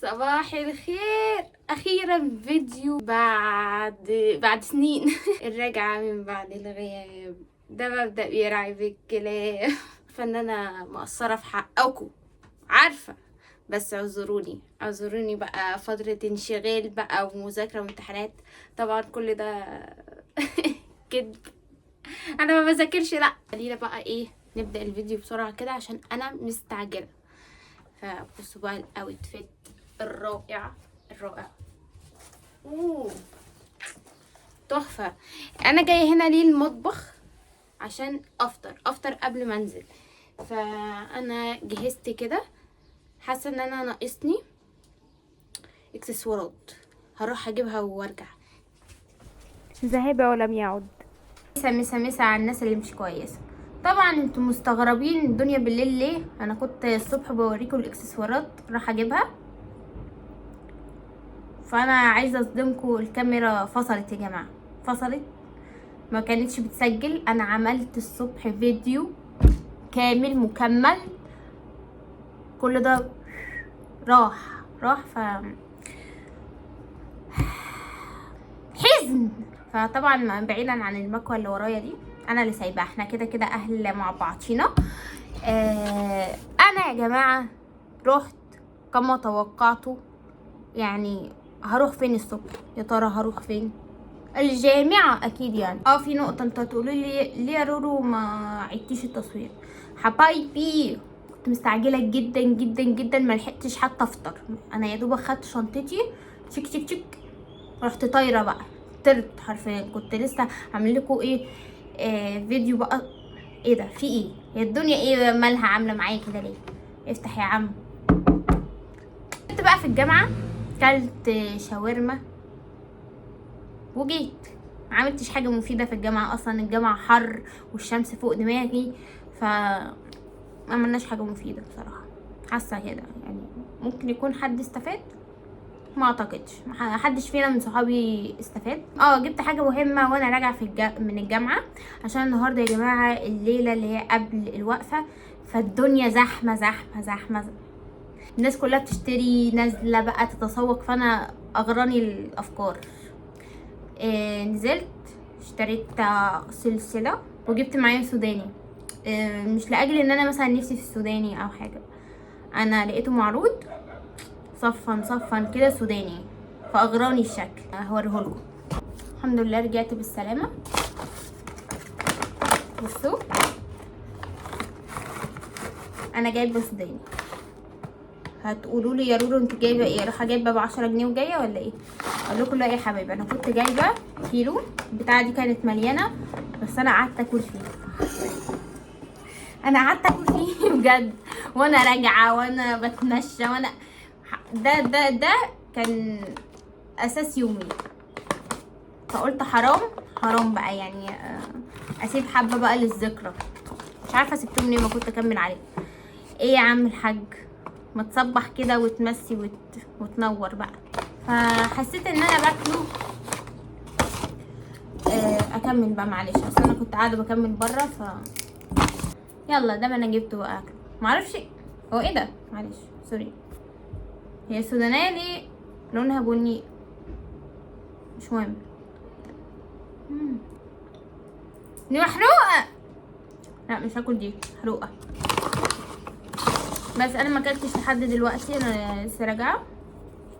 صباح الخير. اخيرا فيديو بعد سنين. الرجعة من بعد الغياب ده مبدأ بيرعي بالكلاب. فنانة مقصرة في حقكم، عارفة، بس اعذروني بقى، فترة انشغال بقى ومذاكرة وامتحانات. طبعا كل ده كدب، انا ما بذاكرش. لا خلينا بقى ايه، نبدأ الفيديو بسرعة كده عشان انا مستعجلة. فبصوا بقى الاوتفيت الرائع. تحفة. انا جاية هنا ليه المطبخ عشان افطر قبل ما انزل. فانا جهزت كده، حاسة ان انا ناقصني اكسسوارات، هروح اجيبها وارجع. ذهب ولم يعد. مسا على الناس اللي مش كويسة. طبعا انتم مستغربين الدنيا بالليل ليه. انا كنت الصبح بوريكم الاكسسوارات راح اجيبها، فانا عايزه اصدمكم، الكاميرا فصلت يا جماعه، فصلت ما كانتش بتسجل. انا عملت الصبح فيديو كامل مكمل، كل ده راح حزن. فطبعا بعيدا عن المكوه اللي ورايا دي، انا اللي سايباها، احنا كده اهل مع بعضينا. انا يا جماعه رحت كما توقعتوا. يعني هروح فين الصبح؟ يا ترى هروح فين؟ الجامعة اكيد. يعني في نقطة انت تقولوا لي ليه يا رورو ما عدتيش التصوير؟ حبايبي كنت مستعجلة جدا جدا جدا، ما لحقتش حتى افطر. انا يا دوب اخدت شنطتي تشيك تشيك تشيك، رحت طايرة بقى، طرت حرفيا. كنت لسه عامل لكم فيديو بقى. ايه ده؟ في ايه؟ هي الدنيا ايه مالها عاملة معايا كده ليه؟ افتح يا عم. كنت بقى في الجامعة، كلت شاورما وجيت. معملتش حاجه مفيده في الجامعه، اصلا الجامعه حر والشمس فوق دماغي، ما عملناش حاجه مفيده بصراحه. حاسه كده يعني ممكن يكون حد استفاد، ما اعتقدش حدش فينا من صحابي استفاد. جبت حاجه مهمه وانا راجعه من الجامعه، عشان النهارده يا جماعه الليله اللي هي قبل الوقفه، فالدنيا زحمه. الناس كلها بتشتري، نازله بقى تتسوق، فانا اغراني الافكار. نزلت اشتريت سلسلة وجبت معايا سوداني. مش لاجل ان انا مثلا نفسي في السوداني او حاجة، انا لقيته معروض صفن كده سوداني، فاغراني الشكل. هوريهولكم. الحمد لله رجعت بالسلامة. بصوا انا جايبه سوداني. هتقولوا لي يا رورو انت جايبه ايه؟ رايحه جايبه ب10 جنيه وجايه ولا ايه؟ اقول لكم لا يا حبايبي، انا كنت جايبه كيلو. البتاعه دي كانت مليانه، بس انا قعدت اكل فيه. بجد، وانا راجعه وانا بتمشى وانا ده كان اساس يومي. فقلت حرام بقى يعني، اسيب حبه بقى للذكرى. مش عارفه سبتهم ليه، ما كنت اكمل عليه. ايه يا عم الحاج، ما تصبح كده وتمسي وتنور بقى. فحسيت ان انا باكله. اكمل بقى معلش، اصل انا كنت قاعده بكمل بره. يلا ده انا جبته بقى اكله. معرفش هو ايه ده، معلش سوري. هي السودانيه دي لونها بني، مش مهم. دي محروقه. لا مش هاكل دي محروقه. بس انا ما اكلتش لحد دلوقتي، انا لسه راجعه.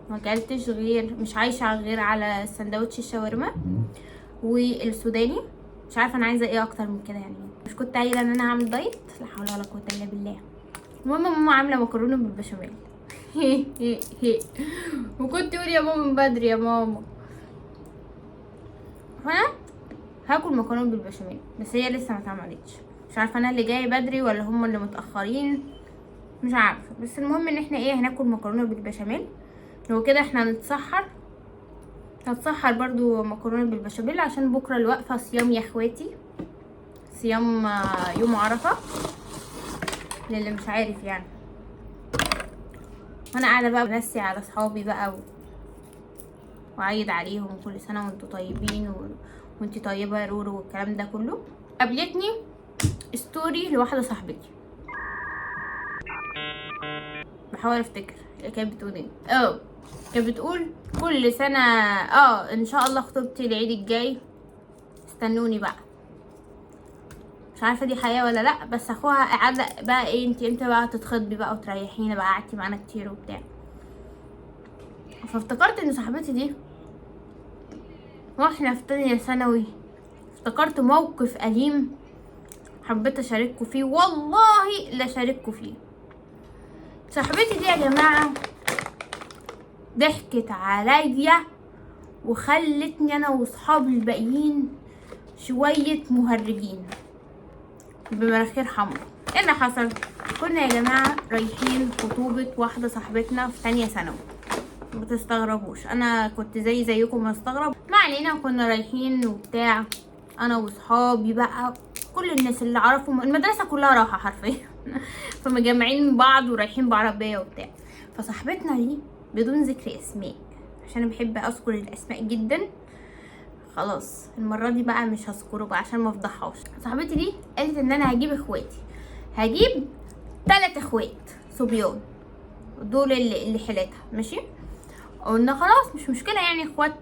ما اكلتش غير، مش عايشه غير على سندوتش الشاورما والسوداني. مش عارفه انا عايزه ايه اكتر من كده يعني. مش كنت قايله ان انا هعمل دايت؟ لا حول ولا قوه الا بالله. المهم ماما عامله مكرونه بالبشاميل. وكنت تقولي يا ماما من بدري يا ماما. فانا هاكل مكرونه بالبشاميل، بس هي لسه ما اتعملتش. مش عارفه انا اللي جاي بدري ولا هم اللي متاخرين، مش عارفه. بس المهم ان احنا هناكل مكرونه بالبشاميل. لو كده احنا هتسحر برضو مكرونه بالبشاميل، عشان بكره الوقفه صيام يا اخواتي، صيام يوم عرفه للي مش عارف يعني. وانا قاعده بقى بمسي على صحابي بقى وعيد عليهم كل سنه وانتوا طيبين وانتي طيبه يا رورو والكلام ده كله. قابلتني ستوري لواحده صاحبتي، بحاول افتكر كانت بتقول ايه؟ كانت بتقول كل سنة ان شاء الله خطوبتي العيد الجاي، استنوني بقى. مش عارفة دي حقيقة ولا لا، بس اخوها قعد بقى ايه، انتي امتى بقى تتخطبي بقى وتريحينا بقى، قعدتي معانا كتير وبتاع. فافتكرت ان صاحبتي دي واحنا في تانية ثانوي، افتكرت موقف أليم حبيت اشارككم فيه، والله لا اشارككم فيه. صاحبتي دي يا جماعة ضحكت عليا وخلتني انا واصحابي الباقيين شوية مهرجين بمراخير حمرا. ايه اللي حصل؟ كنا يا جماعة رايحين خطوبة واحدة صاحبتنا في تانية ثانوي، متستغربوش، انا كنت زيكم مستغرب. ما علينا، كنا رايحين وبتاع انا واصحابي بقى، كل الناس اللي اعرفهم، المدرسة كلها راحة حرفيا فمجمعين بعض ورايحين بعربية وبتاع. فصاحبتنا دي بدون ذكر اسماء، عشان انا بحب اذكر الاسماء جدا، خلاص المره دي بقى مش هذكره بقى عشان ما افضحهاش. صاحبتي دي قالت ان انا هجيب اخواتي، هجيب 3 اخوات صبيان، دول اللي حيلتها ماشي. قلنا خلاص مش مشكله، يعني اخوات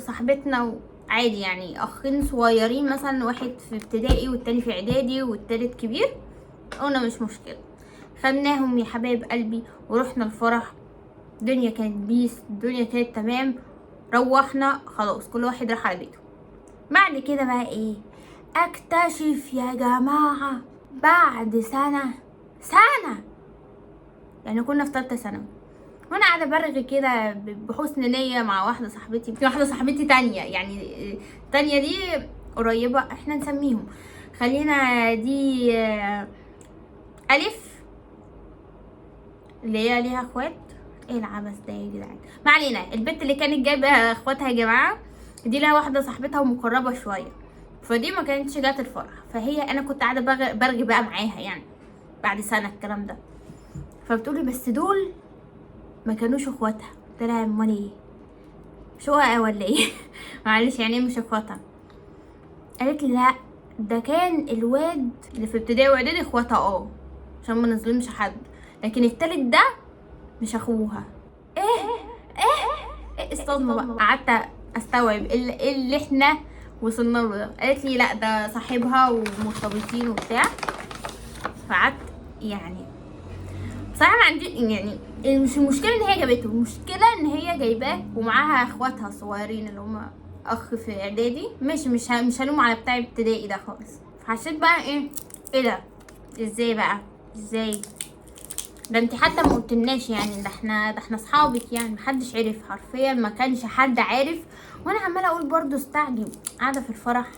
صاحبتنا عادي، يعني اخين صغيرين مثلا، واحد في ابتدائي والتاني في اعدادي والتالت كبير، قلنا مش مشكله. خدناهم يا حبايب قلبي ورحنا الفرح، الدنيا كانت بيس، الدنيا كانت تمام. روحنا خلاص كل واحد راح على بيته. بعد كده بقى ايه، اكتشف يا جماعة بعد سنة يعني كنا في 3 ثانوي، وانا قاعدة برغي كده بحسن نية مع واحدة صاحبتي، في واحدة صاحبتي تانية، يعني تانية دي قريبة، احنا نسميهم، خلينا دي ألف اللي هي ليها اخوات. ايه العبث ده يا جدعان؟ ما علينا، البنت اللي كانت جايبه اخواتها يا جماعه دي لها واحده صاحبتها ومقربه شويه، فدي ما كانتش جات الفرح، فهي انا كنت قاعده برغي بقى معاها يعني بعد سنه الكلام ده. فبتقولي بس دول ما كانوش اخواتها، قلت لها امال ايه، شقق ولا ايه؟ معلش يعني ايه مش اخواتها؟ قالت لي لا ده كان الواد اللي في ابتدائي واعدادي اخواتها، عشان ما نظلمش حد، لكن التالت ده مش اخوها. ايه الصدمه بقى، قعدت استوعب ايه اللي احنا وصلنا له ده. قالت لي لا ده صاحبها ومرتبطين وبتاع. فقعدت يعني بصراحه ما عندي، يعني مش المشكله ان هي جابته، المشكله ان هي جايباه ومعاها اخواتها الصغيرين اللي هما اخ في اعدادي، مش هلوم على بتاع ابتدائي ده خالص. فحسيت بقى ايه ده، ازاي بقى، ازاي ده انت حتى ما قلتلناش، يعني ده احنا اصحابك، يعني محدش عرف حرفيا، ما كانش حد عارف. وانا عماله اقول برضو استعجب، قاعده في الفرح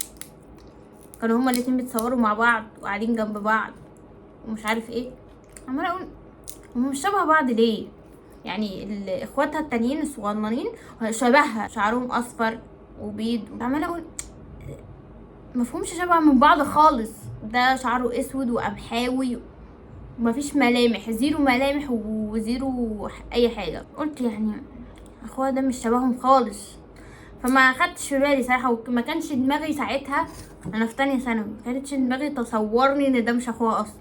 كانوا هما الاتنين بيتصوروا مع بعض وقاعدين جنب بعض ومش عارف ايه، عماله اقول هما مش شبه بعض ليه؟ يعني اخواتها التانيين الصغننين شبهها، شعرهم اصفر وبيض، عماله اقول مفهومش شبه من بعض خالص، ده شعره اسود وقمحاوي ومفيش ملامح، زيرو ملامح وزيرو اي حاجه. قلت يعني اخويا ده مش شبههم خالص، فما خدتش في بالي صراحه، وما كانش دماغي ساعتها، انا في تانية ثانوي، ما كانتش دماغي تصورني ان ده مش اخوها اصلا.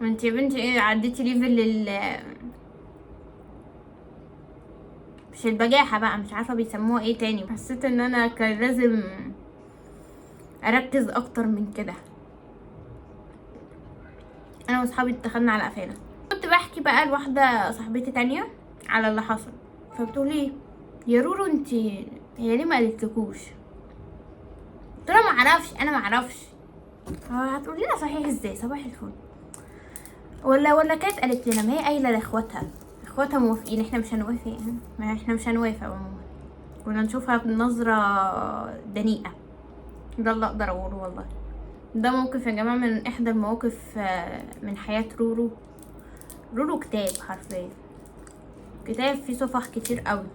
انت يا بنتي ايه، عديتي ليفل مش البجاحه بقى، مش عارفه بيسموها ايه تاني. حسيت ان انا كان لازم اركز اكتر من كده. انا واصحابي اتخذنا على قفانا. كنت بحكي بقى لواحده صاحبتي تانية على اللي حصل، فبتقولي يا رورو انتي هي ليه ما قالتلكوش؟ قلت لها ما اعرفش، انا ما اعرفش. هتقول لنا صحيح ازاي، صباح الفل. ولا كانت قالت لنا، ما هي قايله لاخواتها موافقين، احنا مش هنوافق يعني، ما احنا مش هنوافق عموما، كنا نشوفها بنظره دنيئه. ده اللي اقدر اقوله والله. ده موقف يا جماعه من احدى المواقف من حياه رورو كتاب حرفيا، كتاب فيه صفح كتير قوي،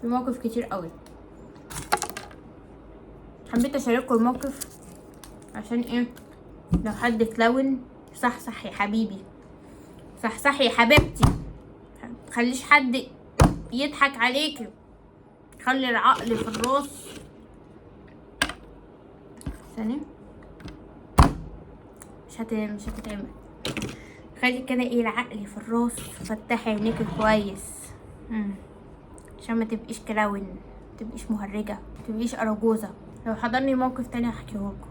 في مواقف كتير قوي. حبيت اشارككم الموقف عشان ايه، لو حد اتلون صحصح يا حبيبي، صحصح يا حبيبتي، متخليش حد يضحك عليكي، خلي العقل في الراس. ثانية مش هتتعمل، خلي كده ايه العقل في الراس، فتحي عينيك كويس عشان ما تبقيش كلاون، ما تبقيش مهرجه، ما تبقيش اراجوزه. لو حضرني موقف تاني هحكيهولكم.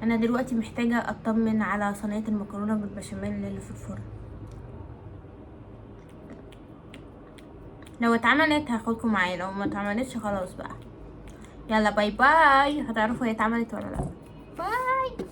انا دلوقتي محتاجه اطمن على صينيه المكرونه بالبشاميل اللي في الفرن. لو اتعملت هاخدكم معايا، لو ما اتعملتش خلاص بقى. يلا باي باي، هتعرفوا هي اتعملت ولا لا. باي.